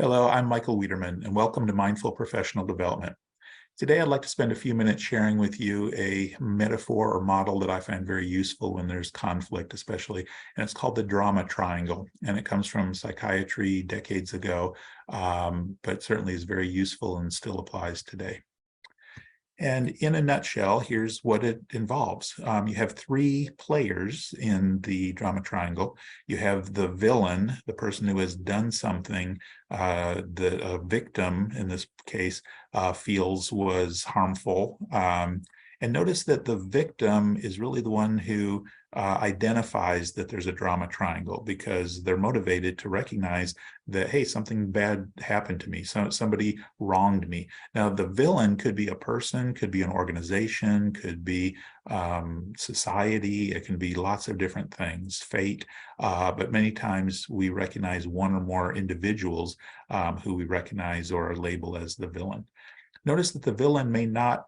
Hello, I'm Michael Wiederman, and welcome to Mindful Professional Development. Today, I'd like to spend a few minutes sharing with you a metaphor or model that I find very useful when there's conflict, especially, and it's called the drama triangle, and it comes from psychiatry decades ago, but certainly is very useful and still applies today. And in a nutshell, here's what it involves. You have three players in the drama triangle. You have the villain, the person who has done something that a victim, in this case, feels was harmful. And notice that the victim is really the one who identifies that there's a drama triangle because they're motivated to recognize that, hey, something bad happened to me. Somebody wronged me. Now, the villain could be a person, could be an organization, could be society. It can be lots of different things, fate. But many times we recognize one or more individuals who we recognize or label as the villain. Notice that the villain may not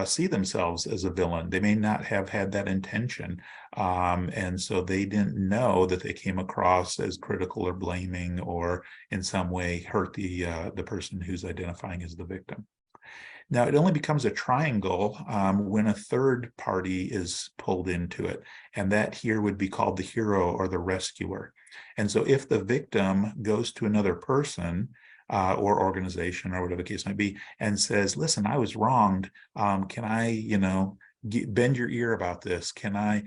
see themselves as a villain. They may not have had that intention. And so they didn't know that they came across as critical or blaming or in some way hurt the person who's identifying as the victim. Now, it only becomes a triangle when a third party is pulled into it, and that here would be called the hero or the rescuer. And so if the victim goes to another person or organization or whatever the case might be and says, listen, I was wronged. Can I, bend your ear about this? Can I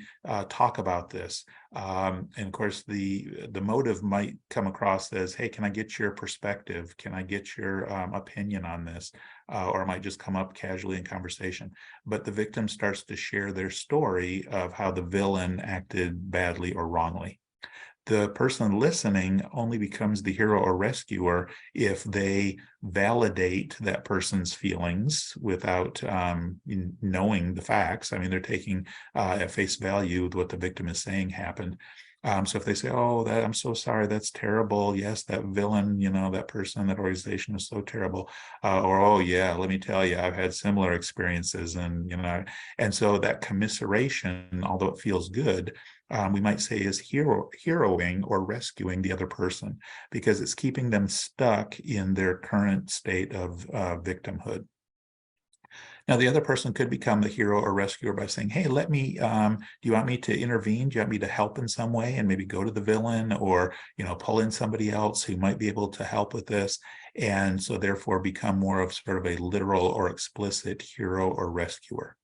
talk about this? And of course, the motive might come across as, hey, can I get your perspective? Can I get your opinion on this? Or it might just come up casually in conversation. But the victim starts to share their story of how the villain acted badly or wrongly. The person listening only becomes the hero or rescuer if they validate that person's feelings without knowing the facts. I mean, they're taking at face value what the victim is saying happened. So if they say, oh, I'm so sorry, that's terrible. Yes, that villain, that person, that organization is so terrible. Or, oh, yeah, let me tell you, I've had similar experiences. And so that commiseration, although it feels good, we might say is heroing or rescuing the other person because it's keeping them stuck in their current state of victimhood. Now, the other person could become the hero or rescuer by saying, hey, do you want me to intervene? Do you want me to help in some way and maybe go to the villain or, pull in somebody else who might be able to help with this? And so therefore become more of sort of a literal or explicit hero or rescuer.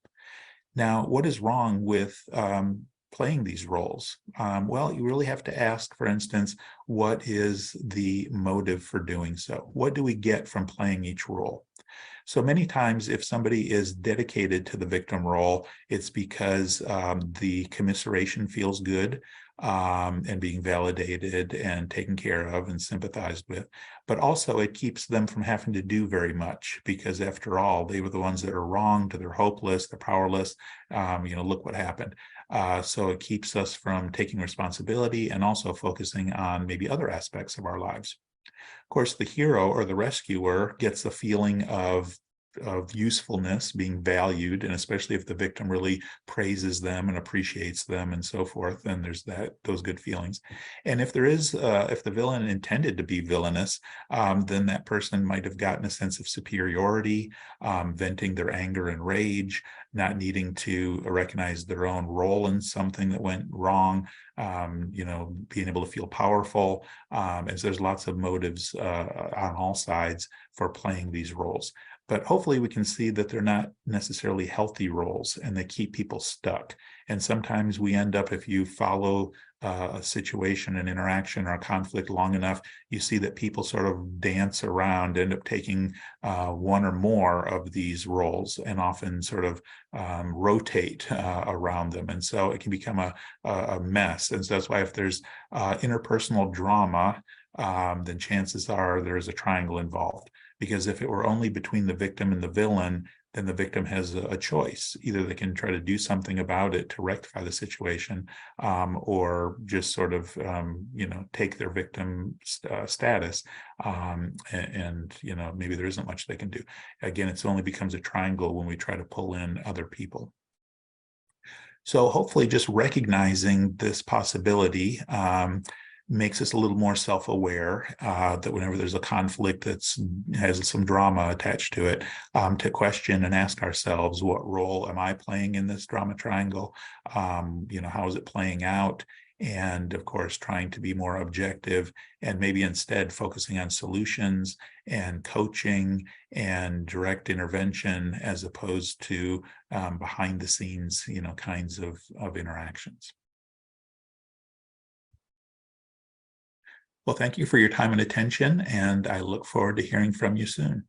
Now, what is wrong with playing these roles? Well, you really have to ask, for instance, what is the motive for doing so? What do we get from playing each role? So many times, if somebody is dedicated to the victim role, it's because the commiseration feels good and being validated and taken care of and sympathized with. But also it keeps them from having to do very much because after all, they were the ones that are wronged, they're hopeless, they're powerless. Look what happened. So it keeps us from taking responsibility and also focusing on maybe other aspects of our lives. Of course, the hero or the rescuer gets the feeling of usefulness, being valued, and especially if the victim really praises them and appreciates them and so forth, then there's those good feelings. And if if the villain intended to be villainous, then that person might have gotten a sense of superiority, venting their anger and rage, not needing to recognize their own role in something that went wrong, being able to feel powerful. As there's lots of motives on all sides for playing these roles. But hopefully we can see that they're not necessarily healthy roles and they keep people stuck. And sometimes we end up, if you follow a situation, an interaction or a conflict long enough, you see that people sort of dance around, end up taking one or more of these roles and often sort of rotate around them. And so it can become a mess. And so that's why if there's interpersonal drama, then chances are there is a triangle involved. Because if it were only between the victim and the villain, then the victim has a choice. Either they can try to do something about it to rectify the situation, or just sort of, take their victim status, and maybe there isn't much they can do. Again, it only becomes a triangle when we try to pull in other people. So hopefully just recognizing this possibility makes us a little more self-aware that whenever there's a conflict that has some drama attached to it, to question and ask ourselves, what role am I playing in this drama triangle? How is it playing out? And of course, trying to be more objective and maybe instead focusing on solutions and coaching and direct intervention as opposed to behind the scenes, kinds of interactions. Well, thank you for your time and attention, and I look forward to hearing from you soon.